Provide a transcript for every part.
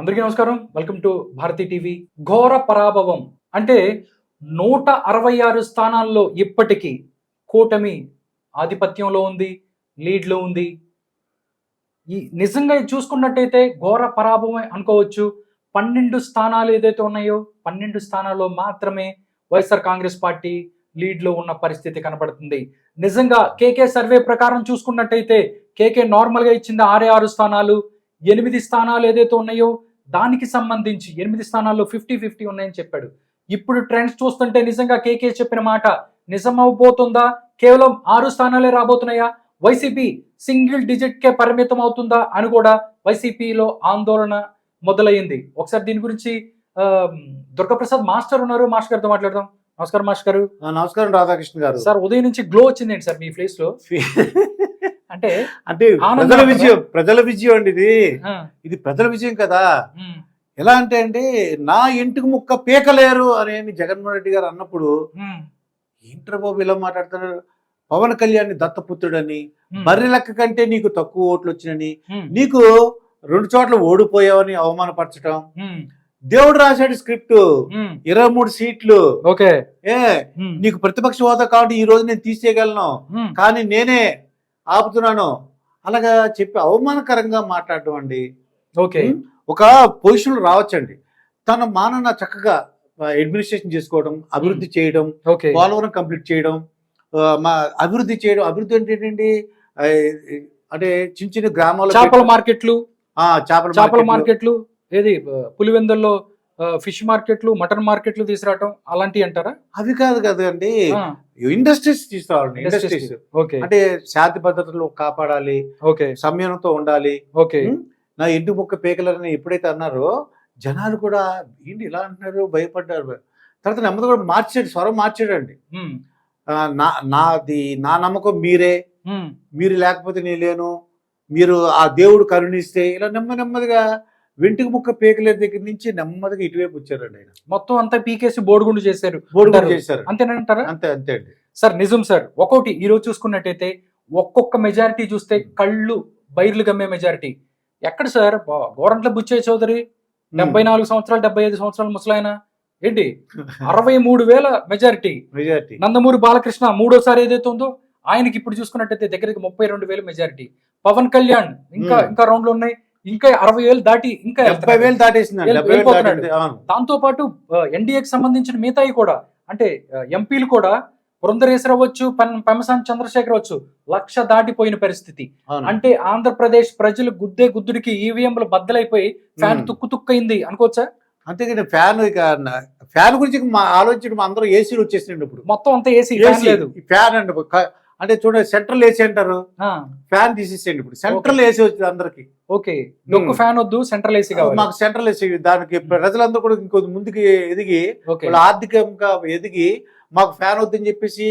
అందరికీ నమస్కారం. Welcome to Bharati TV. ఘోర పరాభవం అంటే 166 స్థానాల్లో ఇప్పటికీ కూటమి ఆధిపత్యంలో ఉంది, లీడ్లో ఉంది. ఈ నిజంగా ఇది చూసుకున్నట్టయితే ఘోర పరాభవమే అనుకోవచ్చు. 12 స్థానాలు ఏదైతే ఉన్నాయో 12 స్థానాల్లో మాత్రమే వైఎస్ఆర్ కాంగ్రెస్ పార్టీ లీడ్లో ఉన్న పరిస్థితి కనబడుతుంది. నిజంగా కేకే సర్వే ప్రకారం చూసుకున్నట్టయితే కేకే నార్మల్గా ఇచ్చింది 6 స్థానాలు. 8 స్థానాలు ఏదైతే ఉన్నాయో దానికి సంబంధించి 8 స్థానాల్లో 50-50 ఉన్నాయని చెప్పాడు. ఇప్పుడు ట్రెండ్స్ చూస్తుంటే నిజంగా కేకే చెప్పిన మాట నిజం అవబోతుందా? కేవలం 6 స్థానాలే రాబోతున్నాయా? వైసీపీ సింగిల్ డిజిట్కే పరిమితం అవుతుందా అని కూడా వైసీపీలో ఆందోళన మొదలైంది. ఒకసారి దీని గురించి దుర్గాప్రసాద్ మాస్టర్ ఉన్నారు, మాస్టర్ గారితో మాట్లాడదాం. నమస్కారం మాస్టర్ గారు. నమస్కారం రాధాకృష్ణ గారు. సార్ ఉదయం నుంచి గ్లో వచ్చిందండి సార్ మీ ఫేస్ లో. అంటే ప్రజల విజయం అండి ఇది ప్రజల విజయం కదా. ఎలా అంటే అండి, నా ఇంటికి ముక్క పీకలేరు అని జగన్మోహన్ రెడ్డి గారు అన్నప్పుడు ఏంట్రా బాబు ఇలా మాట్లాడుతున్నారు, పవన్ కళ్యాణ్ దత్తపుత్రుడని, బర్రె లెక్క కంటే నీకు తక్కువ ఓట్లు వచ్చినని, నీకు 2 చోట్ల ఓడిపోయావని అవమానపరచడం, దేవుడు రాశాడు స్క్రిప్ట్ 23 సీట్లు, ఓకే నీకు ప్రతిపక్ష హోదా కాబట్టి ఈ రోజు నేను తీసేయగలను కానీ నేనే ఆపుతున్నాను అలాగా చెప్పి అవమానకరంగా మాట్లాడటం అండి. ఓకే, ఒక పొజిషన్ రావచ్చండి, తన మానన చక్కగా అడ్మినిస్ట్రేషన్ చేసుకోవడం, అభివృద్ధి చేయడం, పోలవరం కంప్లీట్ చేయడం, అభివృద్ధి అంటే ఏంటండి, అంటే చిన్న చిన్న గ్రామాల్లో చేపల మార్కెట్లు ఏది పులివెందుల్లో ఫిష్ మార్కెట్లు, మటన్ మార్కెట్లు తీసుకురావటం అలాంటివి అంటారా? అవి కాదు కదండి, ఇండస్ట్రీస్ తీసుకురావాలండి. ఇండస్ట్రీస్ అంటే శాంతి భద్రతలు కాపాడాలి, సంయమనంతో ఉండాలి. నా ఇంటి ముక్క పేకలని ఎప్పుడైతే అన్నారో జనాలు కూడా ఏంటి ఇలా అంటున్నారు, భయపడ్డారు. తర్వాత నెమ్మది కూడా మార్చాడు, స్వరం మార్చాడండి. నా నమ్మకం మీరు లేకపోతే నేను లేను, మీరు ఆ దేవుడు కరుణిస్తే, ఇలా నెమ్మదిగా వెంటికి ముక్క పేకలే దగ్గర నుంచి నెమ్మదిగా ఇటువైపు వచ్చారండి. ఆయన మొత్తం అంతా పీకేసి బోర్డుగుండు చేశారు. అంతేనంటారా? అంతే అండి సార్. నిజం సార్. ఒక్కొక్కటి ఈరోజు చూసుకున్నట్టయితే ఒక్కొక్క మెజారిటీ చూస్తే కళ్ళు బైర్లు గమ్మే మెజారిటీ. ఎక్కడ సార్? గోరంట్ల బుచ్చయ్య చౌదరి 74 సంవత్సరాలు, 75 సంవత్సరాలు ముసలాయన ఏంటి 63,000 మెజారిటీ. నందమూరి బాలకృష్ణ మూడోసారి ఏదైతే ఉందో ఆయనకి ఇప్పుడు చూసుకున్నట్టయితే దగ్గరికి 32,000 మెజారిటీ. పవన్ కళ్యాణ్ ఇంకా రౌండ్ లో ఉన్నాయి, ఇంకా 60,000 దాటి, ఇంకా 70,000 దాటేసింది. దాంతో పాటు ఎన్డీఏకి సంబంధించిన మిగతాయి కూడా, అంటే ఎంపీలు కూడా పురంధరేశ్వర అవ్వచ్చు, పెమ్మసాని చంద్రశేఖర్ అవ్వచ్చు, 1,00,000 దాటిపోయిన పరిస్థితి. అంటే ఆంధ్రప్రదేశ్ ప్రజలు గుద్దుడికి ఈవీఎంలు బద్దలైపోయి ఫ్యాన్ తుక్కయింది అనుకోవచ్చా? అంతేగాని ఫ్యాన్ గురించి ఆలోచించడం, అందరూ ఏసీలు వచ్చేసింది. ఇప్పుడు మొత్తం అంతా ఏసీ లేదు, ఫ్యాన్ అండి. అంటే చూడండి, సెంట్రల్ ఏసీ అంటారు, ఫ్యాన్ తీసేసేయండి. ఇప్పుడు సెంట్రల్ ఏసీ వచ్చింది అందరికి. ఓకే, డొక్కు ఫ్యాన్ వద్దు, సెంట్రల్ ఏసీ కావాలి. మాకు సెంట్రల్ ఏసీ. దానికి ప్రజలందరూ కూడా ఇంకొక ముందుకి ఎదిగి, ఆర్థికంగా ఎదిగి మాకు ఫ్యాన్ వద్దని చెప్పేసి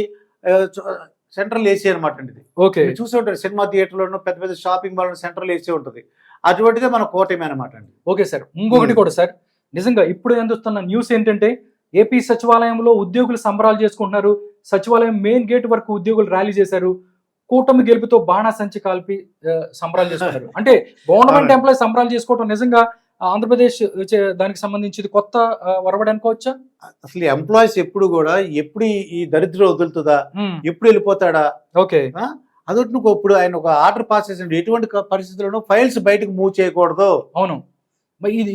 సెంట్రల్ ఏసీ అనమాట అండి. ఇది ఓకే, చూసి ఉంటారు సినిమా థియేటర్లోనూ, పెద్ద పెద్ద షాపింగ్ మాల్ సెంట్రల్ ఏసీ ఉంటుంది. అటువంటిదే మన కూటమి అనమాట అండి. Okay sir. ఇంకొకటి కూడా సార్, నిజంగా ఇప్పుడు ఎందుస్తున్న న్యూస్ ఏంటంటే ఏపీ సచివాలయంలో ఉద్యోగులు సంబరాలు చేసుకుంటున్నారు. సచివాలయం మెయిన్ గేట్ వరకు ఉద్యోగులు ర్యాలీ చేశారు. కూటమి గెలుపుతో బాణాసంచి కాల్పి సంబరాలు చేసుకుంటారు. అంటే గవర్నమెంట్ ఎంప్లాయీస్ సంబరాలు చేసుకోవడం నిజంగా ఆంధ్రప్రదేశ్ దానికి సంబంధించి కొత్త వరవడి అనుకోవచ్చా? అసలు ఎంప్లాయీస్ ఎప్పుడు కూడా ఈ దరిద్రం వదులుతుందా, ఎప్పుడు వెళ్ళిపోతాడా? ఓకే, అదొకటి. ఇప్పుడు ఆయన ఒక ఆర్డర్ పాస్ చేసిన ఎటువంటి పరిస్థితుల్లోనూ ఫైల్స్ బయటకు మూవ్ చేయకూడదు. అవును,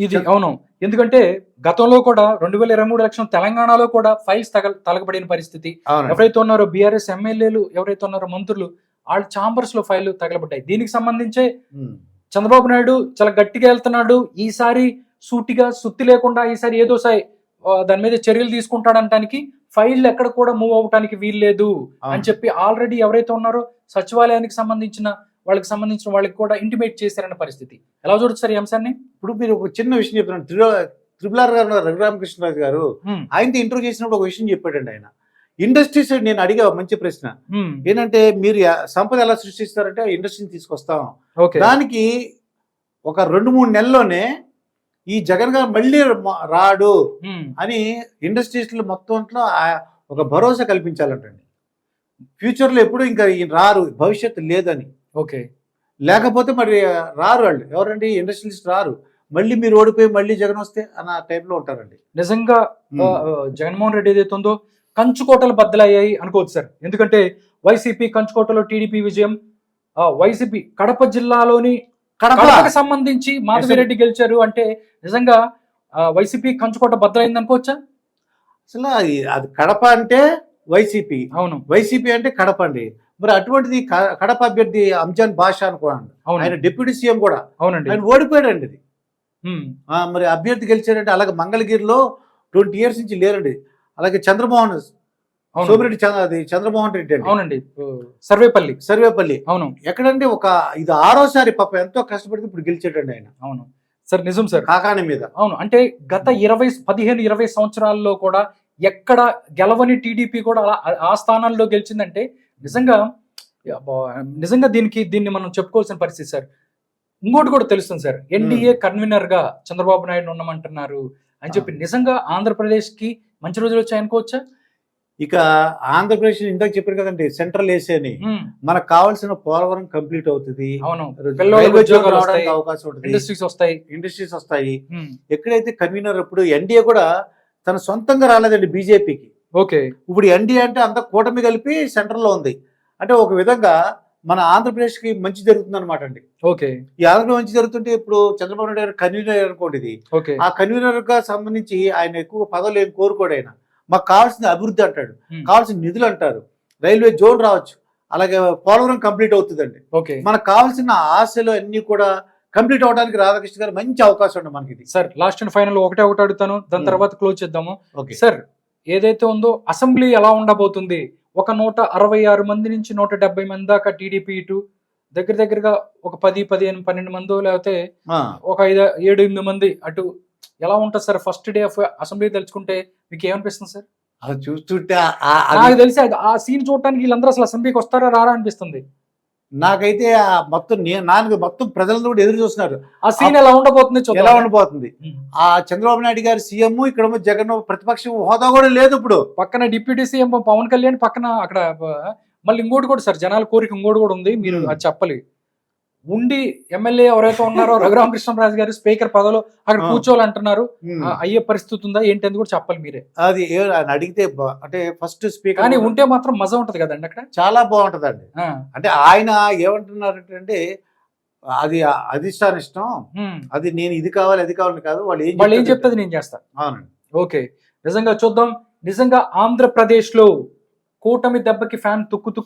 ఇది అవును. ఎందుకంటే గతంలో కూడా 2023 ఎలక్షన్ తెలంగాణలో కూడా ఫైల్స్ తలగబడిన పరిస్థితి. ఎవరైతే ఉన్నారో బీఆర్ఎస్ ఎమ్మెల్యేలు, ఎవరైతే ఉన్నారో మంత్రులు, వాళ్ళ ఛాంబర్స్ లో ఫైళ్లు తగలబడ్డాయి. దీనికి సంబంధించే చంద్రబాబు నాయుడు చాలా గట్టిగా వెళ్తున్నాడు. ఈసారి సూటిగా సుత్తి లేకుండా ఈసారి ఏదో దాని మీద చర్యలు తీసుకుంటాడంటానికి, ఫైల్ ఎక్కడ కూడా మూవ్ అవటానికి వీల్లేదు అని చెప్పి ఆల్రెడీ ఎవరైతే ఉన్నారో సచివాలయానికి సంబంధించిన వాళ్ళకి కూడా ఇంటిమేట్ చేశారన్న పరిస్థితి. ఎలా చూడొచ్చు సార్ ఈ అంశాన్ని? ఇప్పుడు మీరు ఒక చిన్న విషయం చెప్తున్నారు. త్రిపుల్ గారు రఘురామకృష్ణరాజు గారు ఆయనతో ఇంటర్వ్యూ చేసినప్పుడు ఒక విషయం చెప్పాడండి. ఆయన ఇండస్ట్రీస్, నేను అడిగా మంచి ప్రశ్న ఏంటంటే, మీరు సంపద ఎలా సృష్టిస్తారంటే ఇండస్ట్రీని తీసుకొస్తాం, దానికి ఒక 2-3 నెలల్లోనే ఈ జగన్ గారు మళ్ళీ రాడు అని ఇండస్ట్రీస్ మొత్తంలో ఒక భరోసా కల్పించాలంటండి. ఫ్యూచర్ లో ఎప్పుడు ఇంకా రారు, భవిష్యత్తు లేదని. ఓకే, లేకపోతే మరి రారు వాళ్ళు ఎవరండి, ఇండస్ట్రియలిస్ట్ రారు. మళ్ళీ మీరు ఓడిపోయి మళ్ళీ జగన్ వస్తే అన్న టైంలో ఉంటారండి. నిజంగా జగన్మోహన్ రెడ్డి ఏదైతే ఉందో కంచుకోటలు బద్దలయ్యాయి అనుకోవచ్చు సార్. ఎందుకంటే వైసీపీ కంచుకోటలో టీడీపీ విజయం, వైసీపీ కడప జిల్లాలోని కడపకు సంబంధించి మాధవిరెడ్డి గెలిచారు అంటే నిజంగా వైసీపీ కంచుకోట బద్దలైంది అనుకోవచ్చా? అసలు అది కడప అంటే వైసీపీ, అవును, వైసీపీ అంటే కడప అండి. మరి అటువంటిది కడప అభ్యర్థి అంజాన్ బాషా అనుకోండి, ఆయన డిప్యూటీ సీఎం కూడా, అవునండి, ఆయన ఓడిపోయాడండి. అది మరి అభ్యర్థి గెలిచాడంటే. అలాగే మంగళగిరిలో 20 years నుంచి లేరండి. అలాగే సోమిరెడ్డి చంద్రమోహన్ రెడ్డి అండి, అవునండి, సర్వేపల్లి, అవును, ఎక్కడంటే ఇది 6వసారి పాప ఎంతో కష్టపడితే ఇప్పుడు గెలిచాడండి ఆయన. అవును సార్, నిజం సార్, కాకాని మీద. అవును, అంటే గత 15-20 సంవత్సరాల్లో కూడా ఎక్కడ గెలవని టీడీపీ కూడా ఆ స్థానాల్లో గెలిచిందంటే నిజంగా దీన్ని మనం చెప్పుకోవాల్సిన పరిస్థితి సార్. ఇంకోటి కూడా తెలుస్తుంది సార్, ఎన్డీఏ కన్వీనర్ గా చంద్రబాబు నాయుడు ఉండమంటున్నారు అని చెప్పి. నిజంగా ఆంధ్రప్రదేశ్ కి మంచి రోజులు వచ్చాయనుకోవచ్చా? ఇక ఆంధ్రప్రదేశ్ ఇందాక చెప్పారు కదండి, సెంట్రల్ ఏసీ అని. మనకు కావాల్సిన పోలవరం కంప్లీట్ అవుతుంది, అవకాశం ఉంటుంది, ఇండస్ట్రీస్ వస్తాయి. ఎక్కడైతే కన్వీనర్ ఇప్పుడు ఎన్డీఏ కూడా తన సొంతంగా రాలేదండి బీజేపీకి. ఓకే, ఇప్పుడు ఎన్డీఏ అంటే అంత కూటమి కలిపి సెంటర్ లో ఉంది. అంటే ఒక విధంగా మన ఆంధ్రప్రదేశ్ కి మంచి జరుగుతుంది అనమాట అండి. ఓకే, ఈ ఆంధ్రప్రదేశ్ మంచి జరుగుతుంటే ఇప్పుడు చంద్రబాబు నాయుడు గారు కన్వీనర్ అనుకోండి, ఇది ఆ కన్వీనర్ గా సంబంధించి ఆయన ఎక్కువ పదవులు ఏం కోరుకోడు. ఆయన మాకు కావాల్సిన అభివృద్ధి అంటాడు, కావాల్సిన నిధులు అంటారు, రైల్వే జోన్ రావచ్చు, అలాగే పోలవరం కంప్లీట్ అవుతుందండి. మనకు కావాల్సిన ఆశలు అన్ని కూడా కంప్లీట్ అవడానికి రాధాకృష్ణ గారు మంచి అవకాశం ఉంది మనకి. సార్ లాస్ట్ అండ్ ఫైనల్ ఒకటి అడుగుతాను, దాని తర్వాత క్లోజ్ చేద్దాము. సార్ ఏదైతే ఉందో అసెంబ్లీ ఎలా ఉండబోతుంది? ఒక 166 మంది నుంచి 170 మంది దాకా టీడీపీ ఇటు దగ్గరగా ఒక 10-12 మంది, లేకపోతే ఒక 5-7-8 మంది అటు. ఎలా ఉంటుంది sir first day of assembly తెలుసుకుంటే మీకు ఏమనిపిస్తుంది సార్? అది చూస్తుంటే నాకు తెలిసి ఆ సీన్ చూడటానికి వీళ్ళందరూ అసలు అసెంబ్లీకి వస్తారా రారా అనిపిస్తుంది నాకైతే. మొత్తం ప్రజలందరూ కూడా ఎదురు చూస్తున్నారు ఆ సీన్ ఎలా ఉండబోతుంది. ఆ చంద్రబాబు నాయుడు గారు సీఎం, ఇక్కడ జగన్ ప్రతిపక్షం హోదా కూడా లేదు. ఇప్పుడు పక్కన డిప్యూటీ సీఎం పవన్ కళ్యాణ్, పక్కన అక్కడ మళ్ళీ ఇంకోటి కూడా సార్, జనాల కోరిక ఇంకోటి కూడా ఉంది, మీరు అది చెప్పాలి. ఉండి ఎమ్మెల్యే ఎవరైతే ఉన్నారో రఘురామకృష్ణరాజు గారు స్పీకర్ పదవిలో అక్కడ కూర్చోవాలంటున్నారు, అయ్యే పరిస్థితి ఉందా ఏంటి అని కూడా చెప్పాలి మీరే. అది అడిగితే అంటే ఫస్ట్ స్పీకర్ కానీ ఉంటే మాత్రం మజా ఉంటది కదండి అక్కడ, చాలా బాగుంటదండి. అంటే ఆయన ఏమంటున్నారంటే అది అధిష్టానం ఇష్టం, అది నేను ఇది కావాలి అది కావాలని కాదు, వాళ్ళు ఏం చెప్తుంది నేను చేస్తాను. అవునండి. ఓకే, నిజంగా చూద్దాం. నిజంగా ఆంధ్రప్రదేశ్ లో కూటమి దెబ్బకి ఫ్యాన్ తుక్కు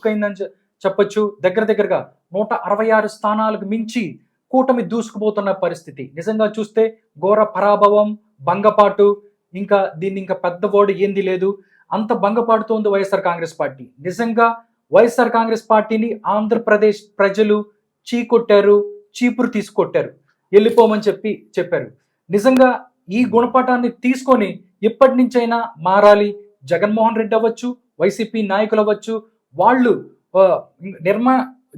చెప్పొచ్చు. దగ్గరగా 166 స్థానాలకు మించి కూటమి దూసుకుపోతున్న పరిస్థితి. నిజంగా చూస్తే ఘోర పరాభవం, భంగపాటు, దీన్ని ఇంకా పెద్ద వర్డ్ ఏంది లేదు, అంత భంగపాటుతో ఉంది వైఎస్ఆర్ కాంగ్రెస్ పార్టీ. నిజంగా వైఎస్ఆర్ కాంగ్రెస్ పార్టీని ఆంధ్రప్రదేశ్ ప్రజలు చీకొట్టారు, చీపురు తీసుకొట్టారు, వెళ్ళిపోమని చెప్పారు. నిజంగా ఈ గుణపాఠాన్ని తీసుకొని ఇప్పటి నుంచైనా మారాలి. జగన్మోహన్ రెడ్డి అవ్వచ్చు, వైసీపీ నాయకులు అవ్వచ్చు, వాళ్ళు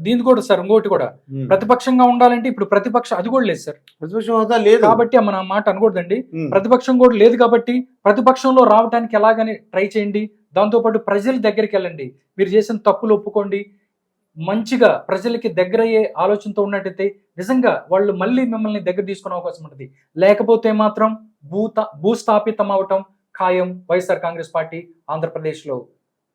దీని కూడా సార్ ఇంకోటి కూడా ప్రతిపక్షంగా ఉండాలంటే ఇప్పుడు ప్రతిపక్షం అది కూడా లేదు సార్, ప్రతిపక్షం హోదా లేదు కాబట్టి మన మాట అనకూడదండి. ప్రతిపక్షం కూడా లేదు కాబట్టి ప్రతిపక్షంలో రావడానికి ఎలాగని ట్రై చేయండి. దాంతోపాటు ప్రజల దగ్గరికి వెళ్ళండి, మీరు చేసిన తప్పులు ఒప్పుకోండి, మంచిగా ప్రజలకి దగ్గరయ్యే ఆలోచనతో ఉన్నట్టయితే నిజంగా వాళ్ళు మళ్ళీ మిమ్మల్ని దగ్గర తీసుకునే అవకాశం ఉంటుంది. లేకపోతే మాత్రం భూస్థాపితం అవటం ఖాయం వైఎస్ఆర్ కాంగ్రెస్ పార్టీ ఆంధ్రప్రదేశ్లో.